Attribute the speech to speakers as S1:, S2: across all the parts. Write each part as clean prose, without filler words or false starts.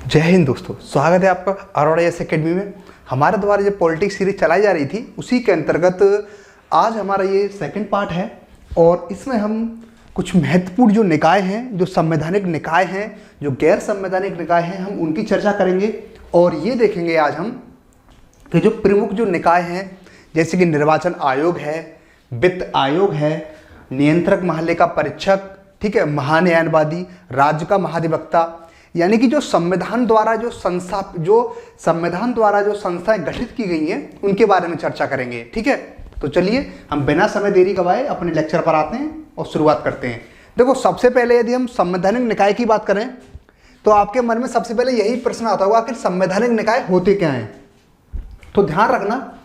S1: जय हिंद दोस्तों, स्वागत है आपका अरोड़ा एस एकेडमी में। हमारे द्वारा जो पॉलिटिक्स सीरीज चलाई जा रही थी उसी के अंतर्गत आज हमारा ये सेकंड पार्ट है और इसमें हम कुछ महत्वपूर्ण जो निकाय हैं, जो संवैधानिक निकाय हैं, जो गैर संवैधानिक निकाय हैं, हम उनकी चर्चा करेंगे। और ये देखेंगे आज हम कि जो प्रमुख जो निकाय हैं जैसे कि निर्वाचन आयोग है, वित्त आयोग है, नियंत्रक महल्ले का परीक्षक, ठीक है, महान्यायवादी, राज्य का महाधिवक्ता, यानी कि जो संविधान द्वारा जो संस्थाएं गठित की गई हैं उनके बारे में चर्चा करेंगे। ठीक है, तो चलिए हम बिना समय देरी गवाए अपने लेक्चर पर आते हैं और शुरुआत करते हैं। देखो, सबसे पहले यदि हम संवैधानिक निकाय की बात करें तो आपके मन में सबसे पहले यही प्रश्न आता होगा कि संवैधानिक निकाय होते क्या हैं। तो ध्यान रखना,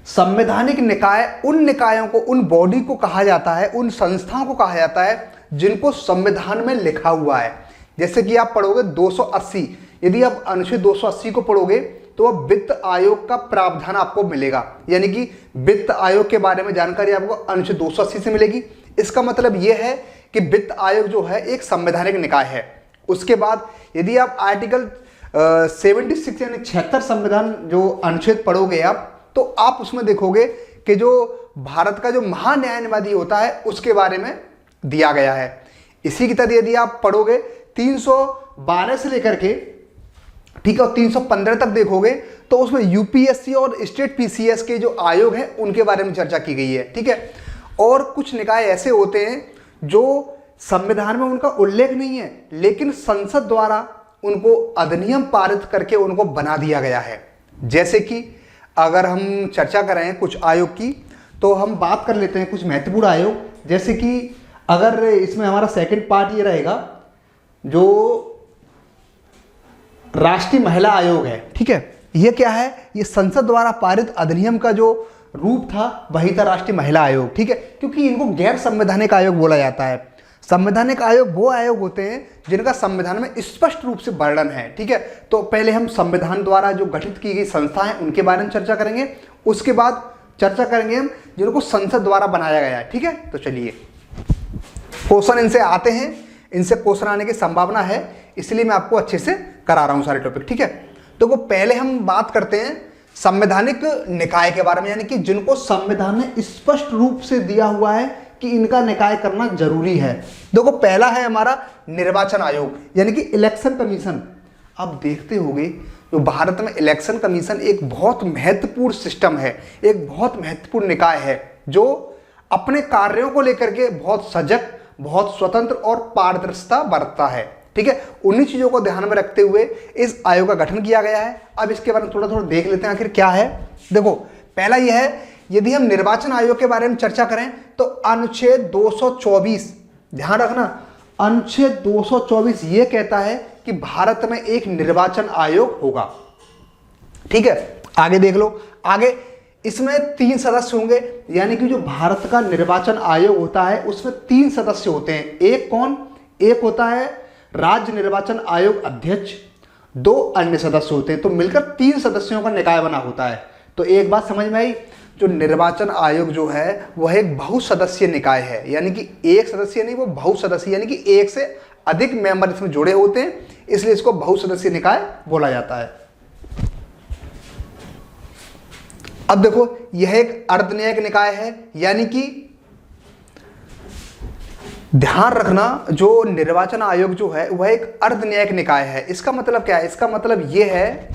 S1: संवैधानिक निकाय उन निकायों को, उन बॉडी को कहा जाता है, उन संस्थाओं को कहा जाता है जिनको संविधान में लिखा हुआ है। जैसे कि आप पढ़ोगे 280, यदि आप अनुच्छेद 280 को पढ़ोगे तो वह वित्त आयोग का प्रावधान आपको मिलेगा, यानी कि वित्त आयोग के बारे में जानकारी आपको अनुच्छेद 280 से मिलेगी। इसका मतलब यह है कि वित्त आयोग जो है एक संवैधानिक निकाय है। उसके बाद यदि आप आर्टिकल 76 यानी 76 संविधान जो अनुच्छेद पढ़ोगे आप, तो आप उसमें देखोगे कि जो भारत का जो महान्यायवादी होता है उसके बारे में दिया गया है। इसी की तरह यदि आप पढ़ोगे 312 से लेकर के, ठीक है, और 315 तक देखोगे तो उसमें यूपीएससी और स्टेट पीसीएस के जो आयोग हैं उनके बारे में चर्चा की गई है। ठीक है, और कुछ निकाय ऐसे होते हैं जो संविधान में उनका उल्लेख नहीं है लेकिन संसद द्वारा उनको अधिनियम पारित करके उनको बना दिया गया है। जैसे कि अगर हम चर्चा करें कुछ आयोग की तो हम बात कर लेते हैं कुछ महत्वपूर्ण आयोग। जैसे कि अगर इसमें हमारा सेकंड पार्ट ये रहेगा जो राष्ट्रीय महिला आयोग है। ठीक है, ये क्या है? ये संसद द्वारा पारित अधिनियम का जो रूप था वही था राष्ट्रीय महिला आयोग। ठीक है, क्योंकि इनको गैर संवैधानिक आयोग बोला जाता है। संवैधानिक आयोग वो आयोग होते हैं जिनका संविधान में स्पष्ट रूप से वर्णन है। ठीक है, तो पहले हम संविधान द्वारा जो गठित की गई संस्था है उनके बारे में चर्चा करेंगे, उसके बाद चर्चा करेंगे हम जिनको संसद द्वारा बनाया गया है। ठीक है, तो चलिए क्वेश्चन इनसे आते हैं, इनसे क्वेश्चन आने की संभावना है, इसलिए मैं आपको अच्छे से करा रहा हूं सारे टॉपिक। ठीक है, तो वो पहले हम बात करते हैं संवैधानिक निकाय के बारे में, यानी कि जिनको संविधान ने स्पष्ट रूप से दिया हुआ है कि इनका निकाय करना जरूरी है। देखो, पहला है हमारा निर्वाचन आयोग, यानी कि इलेक्शन कमीशन। आप देखते होंगे जो भारत में इलेक्शन कमीशन एक बहुत महत्वपूर्ण सिस्टम है, एक बहुत महत्वपूर्ण निकाय है जो अपने कार्यों को लेकर के बहुत सजग, बहुत स्वतंत्र और पारदर्शिता बरतता है। ठीक है, उन्हीं चीजों को ध्यान में रखते हुए इस आयोग का गठन किया गया है। अब इसके बारे में थोड़ा थोड़ा देख लेते हैं आखिर क्या है। देखो, पहला यह है, यदि हम निर्वाचन आयोग के बारे में चर्चा करें तो अनुच्छेद 224, ध्यान रखना, अनुच्छेद 224 यह कहता है कि भारत में एक निर्वाचन आयोग होगा। ठीक है, आगे देख लो, आगे इसमें 3 सदस्य होंगे, यानी कि जो भारत का निर्वाचन आयोग होता है उसमें 3 सदस्य होते हैं। एक कौन? एक होता है राज्य निर्वाचन आयोग अध्यक्ष, 2 अन्य सदस्य होते हैं, तो मिलकर 3 सदस्यों का निकाय बना होता है। तो एक बात समझ में आई, जो निर्वाचन आयोग जो है वह एक बहुसदस्यीय निकाय है, यानी कि एक सदस्य नहीं, वो बहुसदस्यीय, यानी कि एक से अधिक मेंबर इसमें जुड़े होते हैं, इसलिए इसको बहुसदस्यीय निकाय बोला जाता है। अब देखो, यह एक अर्धन्यायिक निकाय है, यानी कि ध्यान रखना, जो निर्वाचन आयोग जो है वह एक अर्धन्यायिक निकाय है। इसका मतलब क्या है? इसका मतलब यह है,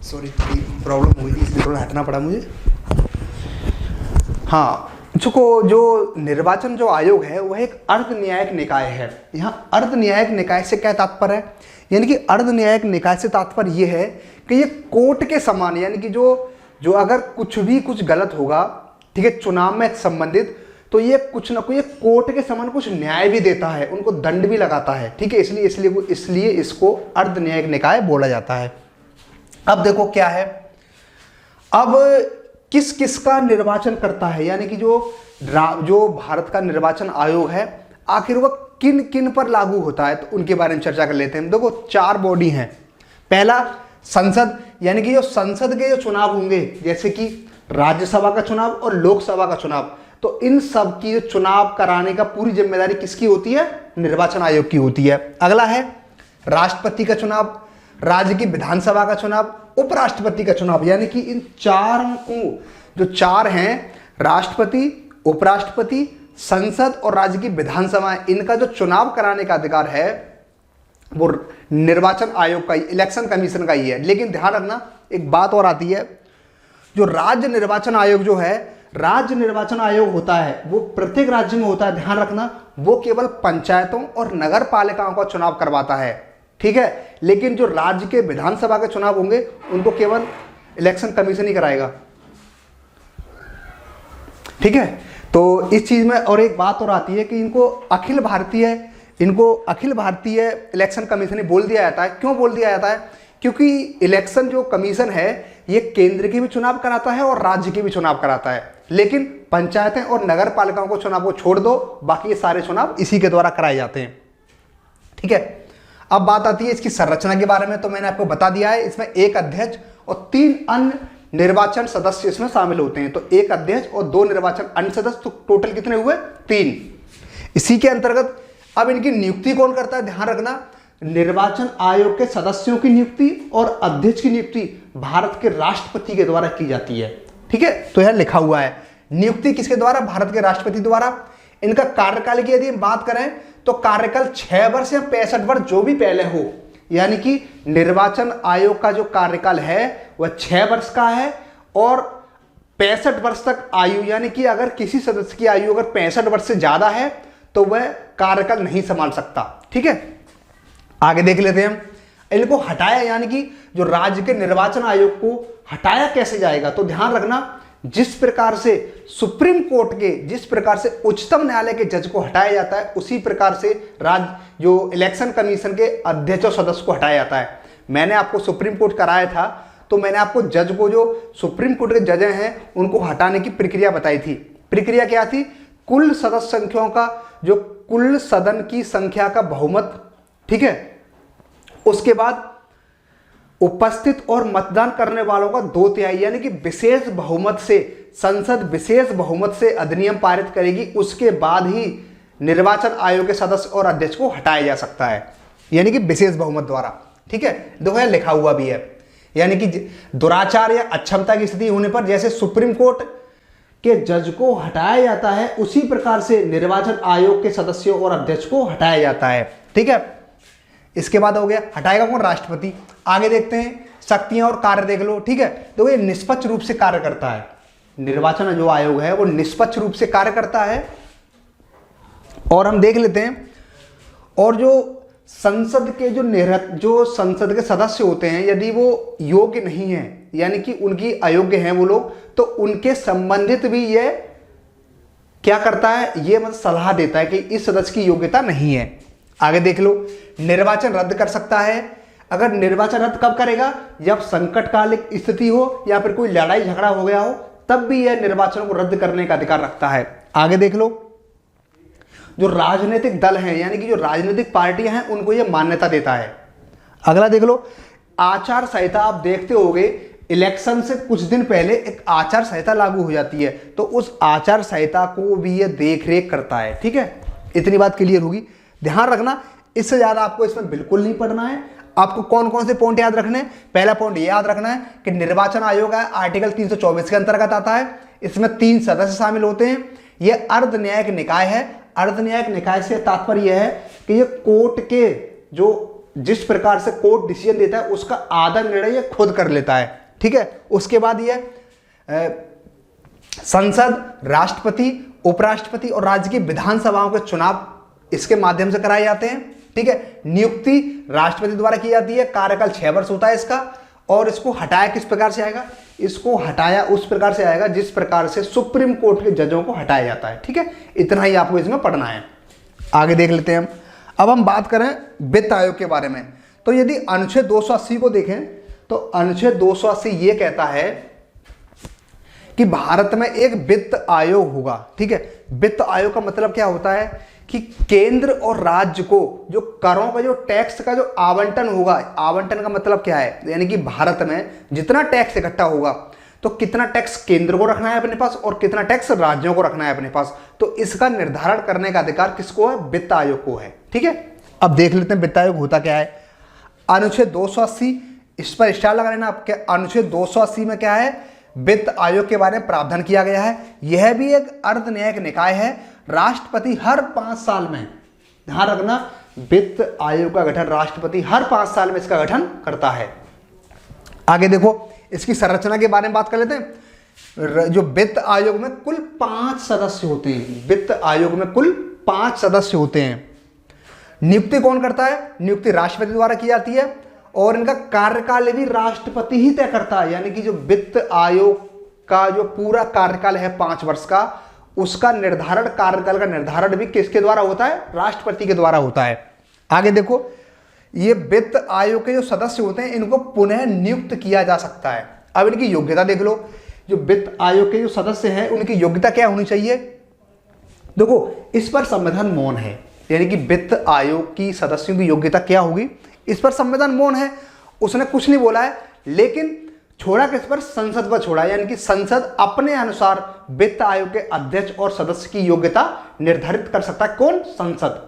S1: सॉरी प्रॉब्लम हुई थी इसलिए थोड़ा हटना पड़ा मुझे। हाँ, जो निर्वाचन जो आयोग है वह एक अर्धन्यायिक निकाय है। यहाँ अर्धन्यायिक निकाय से क्या तात्पर्य है? यानी कि अर्धन्यायिक निकाय से तात्पर्य यह है कि ये कोर्ट के समान, यानी कि जो अगर कुछ गलत होगा, ठीक है, चुनाव में संबंधित, तो ये कुछ ना कुछ कोर्ट के समान कुछ न्याय भी देता है, उनको दंड भी लगाता है। ठीक है, इसलिए इसको अर्धन्यायिक निकाय बोला जाता है। अब देखो क्या है, अब किस किस का निर्वाचन करता है, यानी कि जो भारत का निर्वाचन आयोग है आखिर वह किन किन पर लागू होता है, तो उनके बारे में चर्चा कर लेते हैं। देखो 4 बॉडी हैं। पहला संसद, यानी कि जो संसद के जो चुनाव होंगे, जैसे कि राज्यसभा का चुनाव और लोकसभा का चुनाव, तो इन सब की चुनाव कराने का पूरी जिम्मेदारी किसकी होती है? निर्वाचन आयोग की होती है। अगला है राष्ट्रपति का चुनाव, राज्य की विधानसभा का चुनाव, उपराष्ट्रपति का चुनाव, यानी कि इन चारों को, जो 4 हैं, राष्ट्रपति, उपराष्ट्रपति, संसद और राज्य की विधानसभा, इनका जो चुनाव कराने का अधिकार है वो निर्वाचन आयोग का ही, इलेक्शन कमीशन का ही है। लेकिन ध्यान रखना एक बात और आती है, जो राज्य निर्वाचन आयोग जो है, राज्य निर्वाचन आयोग होता है वो प्रत्येक राज्य में होता है। ध्यान रखना, वो केवल पंचायतों और नगर पालिकाओं का चुनाव करवाता है, ठीक है। लेकिन जो राज्य के विधानसभा के चुनाव होंगे उनको केवल इलेक्शन कमीशन ही कराएगा, ठीक है। तो इस चीज में और एक बात और आती है कि इनको अखिल भारतीय इलेक्शन कमीशन ही बोल दिया जाता है। क्यों बोल दिया जाता है? क्योंकि इलेक्शन जो कमीशन है ये केंद्र के भी चुनाव कराता है और राज्य के भी चुनाव कराता है, लेकिन पंचायतें और नगर पालिकाओं को चुनाव को छोड़ दो, बाकी ये सारे चुनाव इसी के द्वारा कराए जाते हैं, ठीक है। अब बात आती है इसकी संरचना के बारे में। तो मैंने आपको बता दिया है, इसमें 1 अध्यक्ष और 3 अन्य निर्वाचन सदस्य इसमें शामिल होते हैं। तो 1 अध्यक्ष और 2 निर्वाचन अन्य सदस्य, तो टोटल कितने हुए? 3। इसी के अंतर्गत अब इनकी नियुक्ति कौन करता है? ध्यान रखना, निर्वाचन आयोग के सदस्यों की नियुक्ति और अध्यक्ष की नियुक्ति भारत के राष्ट्रपति के द्वारा की जाती है, ठीक है। तो यह लिखा हुआ है, नियुक्ति किसके द्वारा? भारत के राष्ट्रपति द्वारा। इनका कार्यकाल की यदि हम बात करें तो कार्यकाल 6 वर्ष या 65 वर्ष जो भी पहले हो, यानी कि निर्वाचन आयोग का जो कार्यकाल है वह 6 वर्ष का है और 65 वर्ष तक आयु, यानी कि अगर किसी सदस्य की आयु अगर 65 वर्ष से ज्यादा है तो वह कार्यकाल नहीं संभाल सकता, ठीक है। आगे देख लेते हैं हम, इनको हटाया, यानी कि जो राज्य के निर्वाचन आयोग को हटाया कैसे जाएगा? तो ध्यान रखना, जिस प्रकार से सुप्रीम कोर्ट के, जिस प्रकार से उच्चतम न्यायालय के जज को हटाया जाता है, उसी प्रकार से राज्य जो इलेक्शन कमीशन के अध्यक्ष और सदस्य को हटाया जाता है। मैंने आपको सुप्रीम कोर्ट कराया था, तो मैंने आपको जज को, जो सुप्रीम कोर्ट के जज हैं, उनको हटाने की प्रक्रिया बताई थी। प्रक्रिया क्या थी? कुल सदस्य संख्याओं का, जो कुल सदन की संख्या का बहुमत, ठीक है, उसके बाद उपस्थित और मतदान करने वालों का 2/3, यानी कि विशेष बहुमत से, संसद विशेष बहुमत से अधिनियम पारित करेगी, उसके बाद ही निर्वाचन आयोग के सदस्य और अध्यक्ष को हटाया जा सकता है, यानी कि विशेष बहुमत द्वारा, ठीक है। देखो यह लिखा हुआ भी है, यानी कि दुराचार या अक्षमता की स्थिति होने पर जैसे सुप्रीम कोर्ट के जज को हटाया जाता है, उसी प्रकार से निर्वाचन आयोग के सदस्यों और अध्यक्ष को हटाया जाता है, ठीक है। इसके बाद हो गया, हटाएगा कौन? राष्ट्रपति। आगे देखते हैं शक्तियां और कार्य देख लो, ठीक है। तो ये निष्पक्ष रूप से कार्य करता है, निर्वाचन जो आयोग है वो निष्पक्ष रूप से कार्य करता है। और हम देख लेते हैं, और जो संसद के जो संसद के सदस्य होते हैं, यदि वो योग्य नहीं है, यानी कि उनकी अयोग्य हैं वो लोग, तो उनके संबंधित भी ये क्या करता है? ये मतलब सलाह देता है कि इस सदस्य की योग्यता नहीं है। आगे देख लो, निर्वाचन रद्द कर सकता है। अगर निर्वाचन रद्द कब करेगा? जब संकटकालिक स्थिति हो या फिर कोई लड़ाई झगड़ा हो गया हो, तब भी यह निर्वाचन को रद्द करने का अधिकार रखता है। आगे देख लो, जो राजनीतिक दल हैं, यानी कि जो राजनीतिक पार्टियां हैं, उनको यह मान्यता देता है। अगला देख लो, आचार संहिता। आप देखते होंगे इलेक्शन से कुछ दिन पहले एक आचार संहिता लागू हो जाती है, तो उस आचार संहिता को भी यह देख रेख करता है, ठीक है। इतनी बात क्लियर होगी। ध्यान रखना, इससे ज्यादा आपको इसमें बिल्कुल नहीं पढ़ना है। आपको कौन कौन से पॉइंट याद रखने हैं? पहला पॉइंट ये याद रखना है कि निर्वाचन आयोग है, आर्टिकल 324 के अंतर्गत आता है। इसमें 3 सदस्य शामिल होते हैं। यह अर्ध न्यायिक निकाय है। अर्ध न्यायिक निकाय से तात्पर्य यह है कि ये कोर्ट के जिस प्रकार से कोर्ट डिसीजन देता है उसका आधा निर्णय ये खुद कर लेता है, ठीक है। उसके बाद ये संसद, राष्ट्रपति, उपराष्ट्रपति और राज्य की विधानसभाओं के चुनाव इसके माध्यम से कराए जाते हैं, ठीक है। नियुक्ति राष्ट्रपति द्वारा की जाती है, कार्यकाल 6 वर्ष होता है इसका। और इसको हटाया किस प्रकार से आएगा? इसको हटाया उस प्रकार से आएगा जिस प्रकार से सुप्रीम कोर्ट के जजों को हटाया जाता है, ठीक है। इतना ही आपको इसमें पढ़ना है। आगे देख लेते हैं हम। अब हम बात करें वित्त आयोग के बारे में। तो यदि अनुच्छेद 280 को देखें तो अनुच्छेद 280 ये कहता है कि भारत में एक वित्त आयोग होगा। ठीक है, वित्त आयोग का मतलब क्या होता है कि केंद्र और राज्य को जो करों का जो टैक्स का जो आवंटन होगा, आवंटन का मतलब क्या है, यानी कि भारत में जितना टैक्स इकट्ठा होगा तो कितना टैक्स केंद्र को रखना है अपने पास और कितना टैक्स राज्यों को रखना है अपने पास, तो इसका निर्धारण करने का अधिकार किसको है, वित्त आयोग को है। ठीक है, अब देख लेते हैं वित्त आयोग होता क्या है। अनुच्छेद 280, इस पर स्टार लगा लेना आपके। अनुच्छेद 280 में क्या है, वित्त आयोग के बारे में प्रावधान किया गया है। यह भी एक अर्ध न्यायिक निकाय है। राष्ट्रपति हर 5 साल में, ध्यान रखना, वित्त आयोग का गठन राष्ट्रपति हर 5 साल में इसका गठन करता है। आगे देखो, इसकी संरचना के बारे में बात कर लेते हैं। जो वित्त आयोग में कुल 5 सदस्य होते हैं, वित्त आयोग में कुल 5 सदस्य होते हैं। नियुक्ति कौन करता है, नियुक्ति राष्ट्रपति द्वारा की जाती है और इनका कार्यकाल भी राष्ट्रपति ही तय करता है। यानी कि जो वित्त आयोग का जो पूरा कार्यकाल है 5 वर्ष का, उसका निर्धारण, कार्यकाल का निर्धारण भी किसके द्वारा होता है, राष्ट्रपति के द्वारा होता है। आगे देखो, ये वित्त आयोग के जो सदस्य होते हैं इनको पुनः नियुक्त किया जा सकता है। अब इनकी योग्यता देख लो। जो वित्त आयोग के जो सदस्य हैं उनकी योग्यता क्या होनी चाहिए, देखो इस पर संविधान मौन है, यानी कि वित्त आयोग की सदस्यों की योग्यता क्या होगी, इस पर संविधान मौन है, उसने कुछ नहीं बोला है। लेकिन छोड़ा किस पर, संसद पर छोड़ा, यानी कि संसद अपने अनुसार वित्त आयोग के अध्यक्ष और सदस्य की योग्यता निर्धारित कर सकता है। कौन, संसद।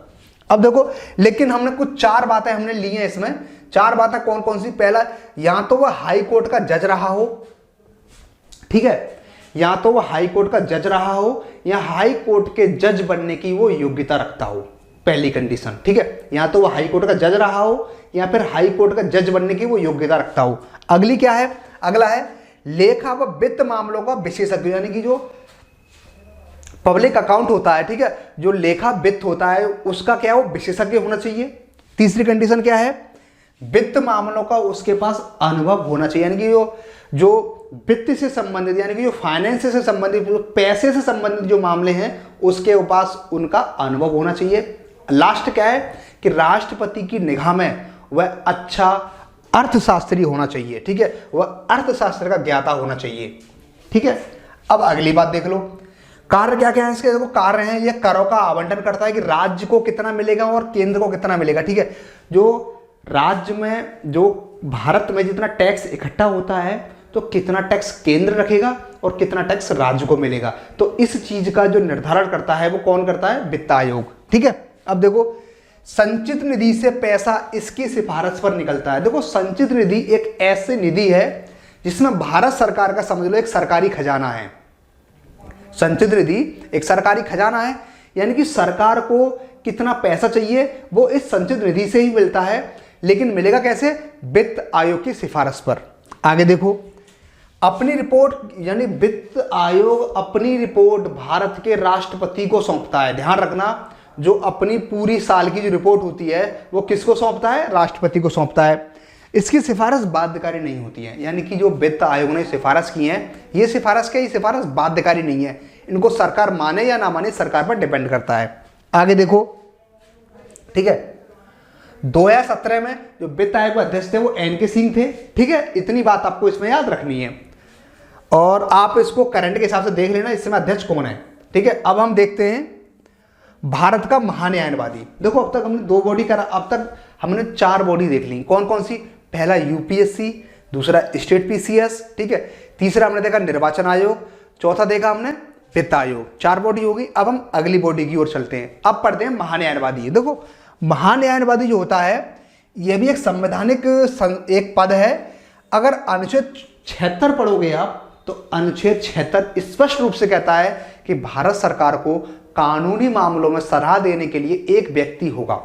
S1: अब देखो, लेकिन हमने कुछ 4 बातें हमने ली हैं इसमें। 4 बातें कौन कौन सी, पहला, या तो वह हाई कोर्ट का जज रहा हो, ठीक है, या तो वह हाई कोर्ट का जज रहा हो या हाई कोर्ट के जज बनने की वो योग्यता रखता हो, पहली कंडीशन। ठीक है, या तो वह हाई कोर्ट का जज रहा हो या फिर हाई कोर्ट का जज बनने की वो योग्यता रखता हो। अगली क्या है, अगला है लेखा व वित्त मामलों का विशेषज्ञ, यानी कि जो पब्लिक अकाउंट होता है, ठीक है, जो लेखा वित्त होता है उसका क्या हो, विशेषज्ञ होना चाहिए। तीसरी कंडीशन क्या है, वित्त मामलों का उसके पास अनुभव होना चाहिए, यानी कि जो वित्त से संबंधित, यानी कि जो फाइनेंस से संबंधित, जो पैसे से संबंधित जो मामले हैं उसके पास उनका अनुभव होना चाहिए। लास्ट क्या है कि राष्ट्रपति की निगाह में वह अच्छा अर्थशास्त्री होना चाहिए। ठीक है, वह अर्थशास्त्र का ज्ञाता होना चाहिए। ठीक है, अब अगली बात देख लो, कार्य क्या क्या है इसके। देखो, कार्य है, यह करों का आवंटन करता है कि राज्य को कितना मिलेगा और केंद्र को कितना मिलेगा। ठीक है, जो राज्य में, जो भारत में जितना टैक्स इकट्ठा होता है तो कितना टैक्स केंद्र रखेगा और कितना टैक्स राज्य को मिलेगा, तो इस चीज का जो निर्धारण करता है वो कौन करता है, वित्त आयोग। ठीक है, अब देखो, संचित निधि से पैसा इसकी सिफारिश पर निकलता है। देखो, संचित निधि एक ऐसी निधि है जिसमें भारत सरकार का, समझ लो, एक सरकारी खजाना है। संचित निधि एक सरकारी खजाना है, यानी कि सरकार को कितना पैसा चाहिए वो इस संचित निधि से ही मिलता है, लेकिन मिलेगा कैसे, वित्त आयोग की सिफारिश पर। आगे देखो, अपनी रिपोर्ट, यानी वित्त आयोग अपनी रिपोर्ट भारत के राष्ट्रपति को सौंपता है। ध्यान रखना, जो अपनी पूरी साल की जो रिपोर्ट होती है वो किसको सौंपता है, राष्ट्रपति को सौंपता है। इसकी सिफारिश बाध्यकारी नहीं होती है, यानी कि जो वित्त आयोग ने सिफारिश की है, ये सिफारिश क्या, ये सिफारिश बाध्यकारी नहीं है, इनको सरकार माने या ना माने सरकार पर डिपेंड करता है। आगे देखो, ठीक है, 2017 में जो वित्त आयोग के अध्यक्ष थे वो एन.के. सिंह थे। ठीक है, इतनी बात आपको इसमें याद रखनी है और आप इसको करंट के हिसाब से देख लेना इसमें अध्यक्ष कौन है। ठीक है, अब हम देखते हैं भारत का महान्यायवादी। देखो, अब तक हमने 2 बॉडी करा, अब तक हमने 4 बॉडी देख ली। कौन कौन सी, पहला यूपीएससी, दूसरा स्टेट पीसीएस, ठीक है, तीसरा हमने देखा निर्वाचन आयोग, चौथा देखा हमने वित्त आयोग। 4 बॉडी होगी। अब हम अगली बॉडी की ओर चलते हैं, अब पढ़ते हैं महान्यायवादी। देखो, महान्यायवादी जो होता है यह भी एक संवैधानिक एक पद है। अगर अनुच्छेद 76 पढ़ोगे आप तो अनुच्छेद 76 स्पष्ट रूप से कहता है कि भारत सरकार को कानूनी मामलों में सलाह देने के लिए एक व्यक्ति होगा।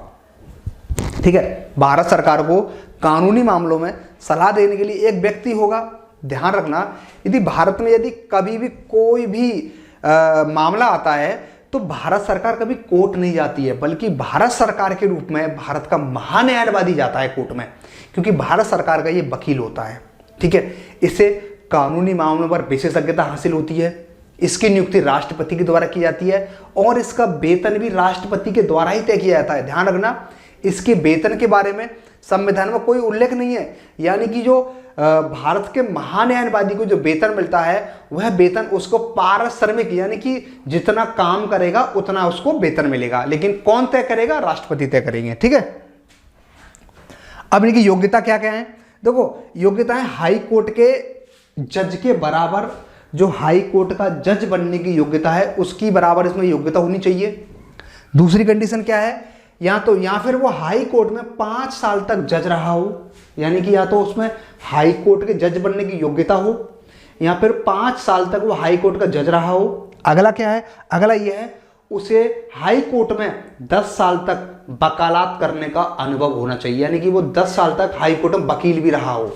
S1: ठीक है, भारत सरकार को कानूनी मामलों में सलाह देने के लिए एक व्यक्ति होगा। ध्यान रखना, यदि भारत में यदि कभी भी कोई भी मामला आता है तो भारत सरकार कभी कोर्ट नहीं जाती है, बल्कि भारत सरकार के रूप में भारत का महान्यायवादी जाता है कोर्ट में, क्योंकि भारत सरकार का ये वकील होता है। ठीक है, इससे कानूनी मामलों पर विशेषज्ञता हासिल होती है। इसकी नियुक्ति राष्ट्रपति के द्वारा की जाती है और इसका वेतन भी राष्ट्रपति के द्वारा ही तय किया जाता है। ध्यान रखना, इसके वेतन के बारे में संविधान में कोई उल्लेख नहीं है। यानी कि जो भारत के महान्यायवादी को जो वेतन मिलता है वह वेतन उसको पारिश्रमिक यानी कि जितना काम करेगा उतना उसको वेतन मिलेगा, लेकिन कौन तय करेगा? राष्ट्रपति तय करेंगे। ठीक है, अब इनकी योग्यता क्या क्या है? देखो योग्यता है हाई कोर्ट के जज के बराबर, जो हाई कोर्ट का जज बनने की योग्यता है उसकी बराबर इसमें योग्यता होनी चाहिए। दूसरी कंडीशन क्या है? या फिर वो हाई कोर्ट में 5 साल तक जज रहा हो, यानी कि या तो उसमें हाई कोर्ट के जज बनने की योग्यता हो या फिर 5 साल तक वो हाई कोर्ट का जज रहा हो। अगला क्या है? अगला ये है उसे हाई कोर्ट में 10 साल तक वकालत करने का अनुभव होना चाहिए, यानी कि वो 10 साल तक हाई कोर्ट में वकील भी रहा हो।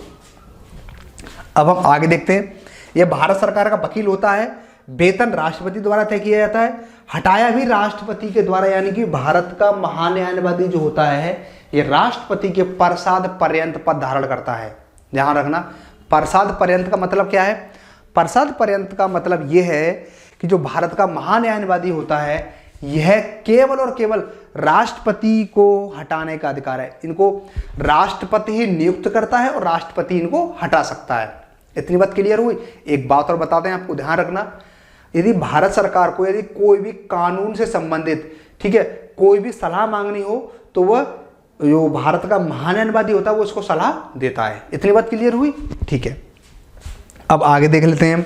S1: अब हम आगे देखते हैं, यह भारत सरकार का वकील होता है, वेतन राष्ट्रपति द्वारा तय किया जाता है, हटाया भी राष्ट्रपति के द्वारा, यानी कि भारत का महान्यायवादी जो होता है ये राष्ट्रपति के प्रसाद पर्यंत पद धारण करता है। ध्यान रखना, प्रसाद पर्यंत का मतलब क्या है? प्रसाद पर्यंत का मतलब यह है कि जो भारत का महान्यायवादी होता है यह केवल और केवल राष्ट्रपति को हटाने का अधिकार है। इनको राष्ट्रपति ही नियुक्त करता है और राष्ट्रपति इनको हटा सकता है। इतनी बात क्लियर हुई। एक बात और बताते हैं आपको, ध्यान रखना, यदि भारत सरकार को यदि कोई भी कानून से संबंधित, ठीक है, कोई भी सलाह मांगनी हो तो वह जो भारत का महान्यायवादी होता है वो उसको सलाह देता है। इतनी बात क्लियर हुई? ठीक है, अब आगे देख लेते हैं,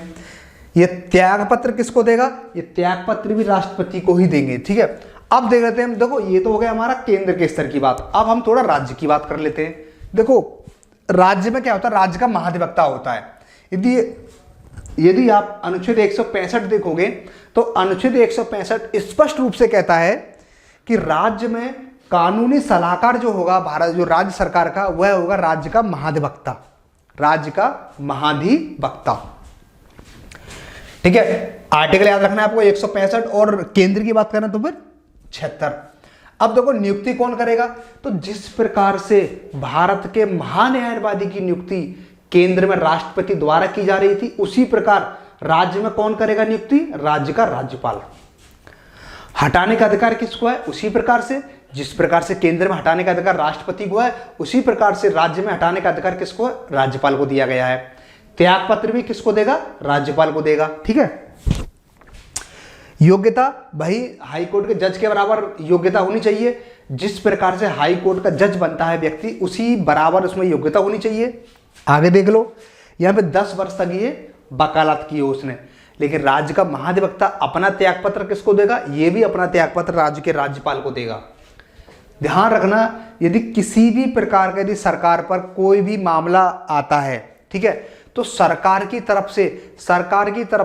S1: ये त्याग पत्र किसको देगा? ये त्याग पत्र भी राष्ट्रपति को ही देंगे। ठीक है, अब देख लेते हैं, देखो ये तो हो गया हमारा केंद्र के स्तर की बात। अब हम थोड़ा राज्य की बात कर लेते हैं। देखो राज्य में क्या होता है? राज्य का महाधिवक्ता होता है। यदि आप अनुच्छेद 165 देखोगे तो अनुच्छेद 165 स्पष्ट रूप से कहता है कि राज्य में कानूनी सलाहकार जो होगा भारत जो राज्य सरकार का, वह होगा राज्य का महाधिवक्ता, राज्य का महाधिवक्ता। ठीक है, आर्टिकल याद रखना है आपको 165, और केंद्र की बात करें तो फिर 76। अब देखो नियुक्ति कौन करेगा? तो जिस प्रकार से भारत के महान्यायवादी की नियुक्ति केंद्र में राष्ट्रपति द्वारा की जा रही थी, उसी प्रकार राज्य में कौन करेगा नियुक्ति? राज्य का राज्यपाल। हटाने का अधिकार किसको है? उसी प्रकार से जिस प्रकार से केंद्र में हटाने का अधिकार राष्ट्रपति को है, उसी प्रकार से राज्य में हटाने का अधिकार किसको है? राज्यपाल को दिया गया है। त्याग पत्र भी किसको देगा? राज्यपाल को देगा। ठीक है, योग्यता भाई हाई कोर्ट के जज के बराबर योग्यता होनी चाहिए। जिस प्रकार से हाई कोर्ट का जज बनता है व्यक्ति, उसी बराबर उसमें योग्यता होनी चाहिए। आगे देख लो, यहां पे 10 वर्ष तक ये वकालत की हो उसने, लेकिन राज्य का महाधिवक्ता अपना त्यागपत्र किसको देगा? ये भी अपना त्यागपत्र राज्य के राज्यपाल को देगा। ध्यान रखना, यदि किसी भी प्रकार का यदि सरकार पर कोई भी मामला आता है, ठीक है, तो सरकार की तरफ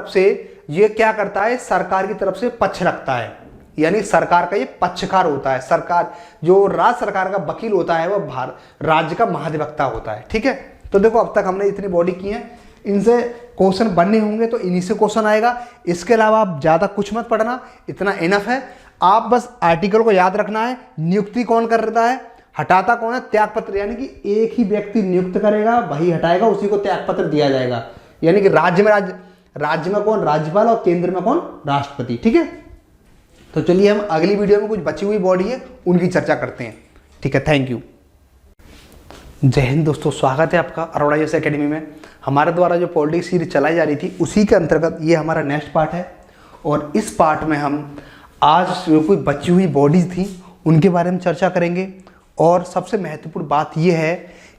S1: से ये क्या करता है? सरकार की तरफ से पक्ष रखता है, यानी सरकार का ये पक्षकार होता है। सरकार जो राज्य सरकार का वकील होता है वह राज्य का महाधिवक्ता होता है। ठीक है, तो देखो अब तक हमने इतनी बॉडी की है, इनसे क्वेश्चन बनने होंगे तो इन्हीं से क्वेश्चन आएगा। इसके अलावा आप ज्यादा कुछ मत पढ़ना, इतना इनफ है। आप बस आर्टिकल को याद रखना है। नियुक्ति कौन करता है? हटाता कौन है? त्यागपत्र, यानी कि एक ही व्यक्ति नियुक्त करेगा, वही हटाएगा, उसी को त्यागपत्र दिया जाएगा। यानी कि राज्य में कौन? राज्यपाल, और केंद्र में कौन? राष्ट्रपति। ठीक है, तो चलिए हम अगली वीडियो में कुछ बची हुई बॉडी है उनकी चर्चा करते हैं। ठीक है, थैंक यू। जय हिंद दोस्तों, स्वागत है आपका अरोड़ा एस एकेडमी में। हमारे द्वारा जो पॉलिटिक्स सीरीज चलाई जा रही थी उसी के अंतर्गत ये हमारा नेक्स्ट पार्ट है, और इस पार्ट में हम आज जो कोई बची हुई बॉडीज थी उनके बारे में चर्चा करेंगे। और सबसे महत्वपूर्ण बात यह है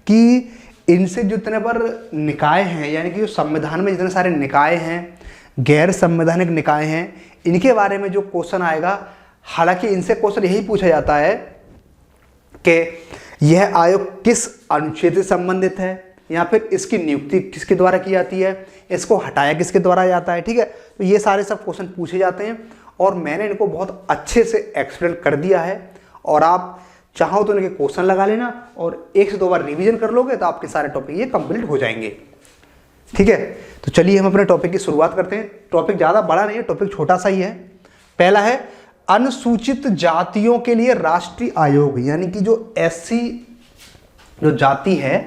S1: कि इनसे जितने पर निकाय हैं, यानी कि जो संविधान में जितने सारे निकाय हैं, गैर संवैधानिक निकाय हैं, इनके बारे में जो क्वेश्चन आएगा, हालांकि इनसे क्वेश्चन यही पूछा जाता है कि यह आयोग किस अनुच्छेद से संबंधित है, या फिर इसकी नियुक्ति किसके द्वारा की जाती है, इसको हटाया किसके द्वारा जाता है। ठीक है, तो ये सारे सब क्वेश्चन पूछे जाते हैं, और मैंने इनको बहुत अच्छे से एक्सप्लेन कर दिया है। और आप चाहो तो इनके क्वेश्चन लगा लेना, और 1 से 2 बार रिवीजन कर लोगे तो आपके सारे टॉपिक ये कंप्लीट हो जाएंगे। ठीक है, तो चलिए हम अपने टॉपिक की शुरुआत करते हैं। टॉपिक ज़्यादा बड़ा नहीं है, टॉपिक छोटा सा ही है। पहला है अनुसूचित जातियों के लिए राष्ट्रीय आयोग, यानी कि जो एससी जो जाति है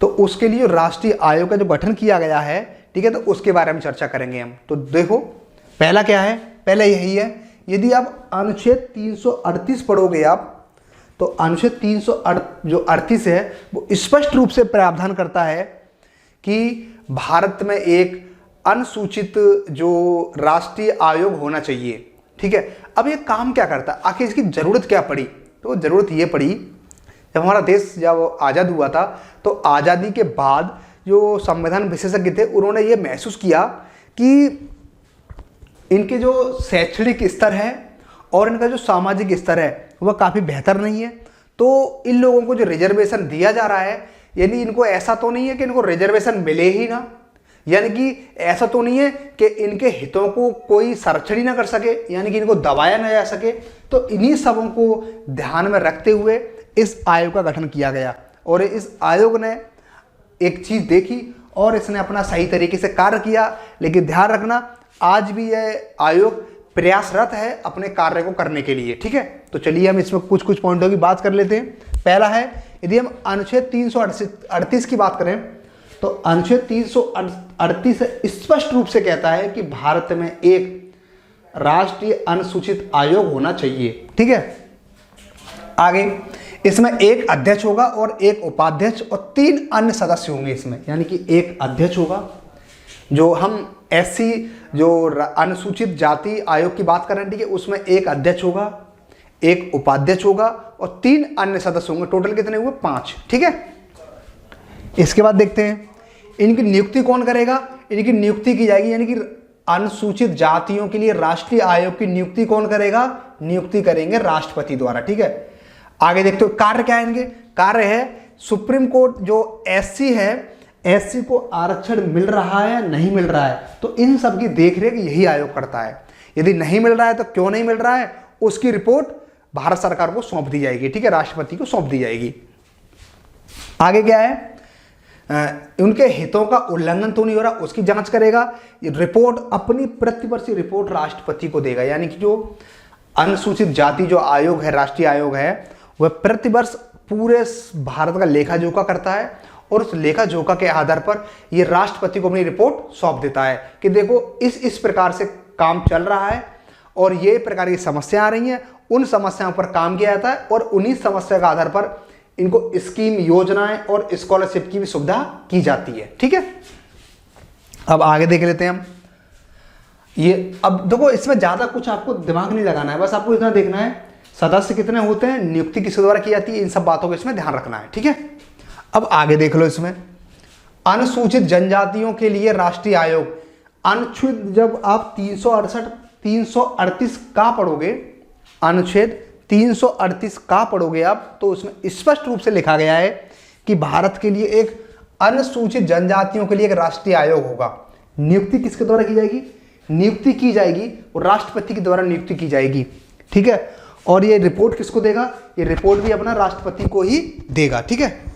S1: तो उसके लिए राष्ट्रीय आयोग का जो गठन किया गया है, ठीक है, तो उसके बारे में चर्चा करेंगे हम। तो देखो पहला क्या है? पहले यही है, यदि आप अनुच्छेद 338 पढ़ोगे आप, तो अनुच्छेद 338 है वो स्पष्ट रूप से प्रावधान करता है कि भारत में एक अनुसूचित जो राष्ट्रीय आयोग होना चाहिए। ठीक है, अब ये काम क्या करता है, आखिर इसकी जरूरत क्या पड़ी? तो जरूरत ये पड़ी, जब हमारा देश जब आज़ाद हुआ था तो आज़ादी के बाद जो संविधान विशेषज्ञ थे उन्होंने ये महसूस किया कि इनके जो शैक्षणिक स्तर है और इनका जो सामाजिक स्तर है वह काफ़ी बेहतर नहीं है। तो इन लोगों को जो रिजर्वेशन दिया जा रहा है, यानी इनको ऐसा तो नहीं है कि इनको रिजर्वेशन मिले ही ना, यानी कि ऐसा तो नहीं है कि इनके हितों को कोई संरक्षण ही ना कर सके, यानी कि इनको दबाया ना जा सके। तो इन्हीं सबों को ध्यान में रखते हुए इस आयोग का गठन किया गया और इस आयोग ने एक चीज़ देखी और इसने अपना सही तरीके से कार्य किया। लेकिन ध्यान रखना, आज भी यह आयोग प्रयासरत है अपने कार्य को करने के लिए। ठीक है, तो चलिए हम इसमें कुछ कुछ पॉइंटों की बात कर लेते हैं। पहला है, यदि हम अनुच्छेद 338 की बात करें तो अनुच्छेद 338 स्पष्ट रूप से कहता है कि भारत में एक राष्ट्रीय अनुसूचित आयोग होना चाहिए। ठीक है, आगे इसमें एक अध्यक्ष होगा और एक उपाध्यक्ष और 3 अन्य सदस्य होंगे इसमें, यानी कि एक अध्यक्ष होगा, जो हम एससी जो अनुसूचित जाति आयोग की बात कर रहे हैं, ठीक है, उसमें एक अध्यक्ष होगा, एक उपाध्यक्ष होगा और 3 अन्य सदस्य होंगे। टोटल कितने हुए? 5। ठीक है, इसके बाद देखते हैं इनकी नियुक्ति कौन करेगा। इनकी नियुक्ति की जाएगी, यानी कि अनुसूचित जातियों के लिए राष्ट्रीय आयोग की नियुक्ति कौन करेगा? नियुक्ति करेंगे राष्ट्रपति द्वारा। ठीक है, आगे देखते हो कार्य क्या है इनके। कार्य है, सुप्रीम कोर्ट जो एससी है, एससी को आरक्षण मिल रहा है या नहीं मिल रहा है, तो इन सब की देखरेख यही आयोग करता है। यदि नहीं मिल रहा है तो क्यों नहीं मिल रहा है, उसकी रिपोर्ट भारत सरकार को सौंप दी जाएगी। ठीक है, राष्ट्रपति को सौंप दी जाएगी। आगे क्या है, उनके हितों का उल्लंघन तो नहीं हो रहा, उसकी जांच करेगा। रिपोर्ट, अपनी प्रतिवर्षीय रिपोर्ट राष्ट्रपति को देगा, यानी कि जो अनुसूचित जाति जो आयोग है, राष्ट्रीय आयोग है, वह प्रतिवर्ष पूरे भारत का लेखा जोखा करता है और उस लेखा जोखा के आधार पर यह राष्ट्रपति को अपनी रिपोर्ट सौंप देता है कि देखो इस प्रकार से काम चल रहा है और ये प्रकार की समस्याएं आ रही हैं, उन समस्याओं पर काम किया जाता है और उन्हीं समस्या के आधार पर इनको स्कीम, योजनाएं और स्कॉलरशिप की भी सुविधा की जाती है। ठीक है, अब आगे देख लेते हैं हम ये। अब देखो इसमें ज्यादा कुछ आपको दिमाग नहीं लगाना है, बस आपको इतना देखना है सदस्य कितने होते हैं, नियुक्ति किसके द्वारा की जाती है, इन सब बातों को इसमें ध्यान रखना है। ठीक है, अब आगे देख लो इसमें अनुसूचित जनजातियों के लिए राष्ट्रीय आयोग। अनुच्छेद जब आप 338 का पढ़ोगे, अनुच्छेद 338 का पढ़ोगे आप, तो उसमें स्पष्ट रूप से लिखा गया है कि भारत के लिए एक अनुसूचित जनजातियों के लिए एक राष्ट्रीय आयोग होगा। नियुक्ति किसके द्वारा की जाएगी? नियुक्ति की जाएगी और राष्ट्रपति के द्वारा नियुक्ति की जाएगी। ठीक है, और ये रिपोर्ट किसको देगा? ये रिपोर्ट भी अपना राष्ट्रपति को ही देगा। ठीक है,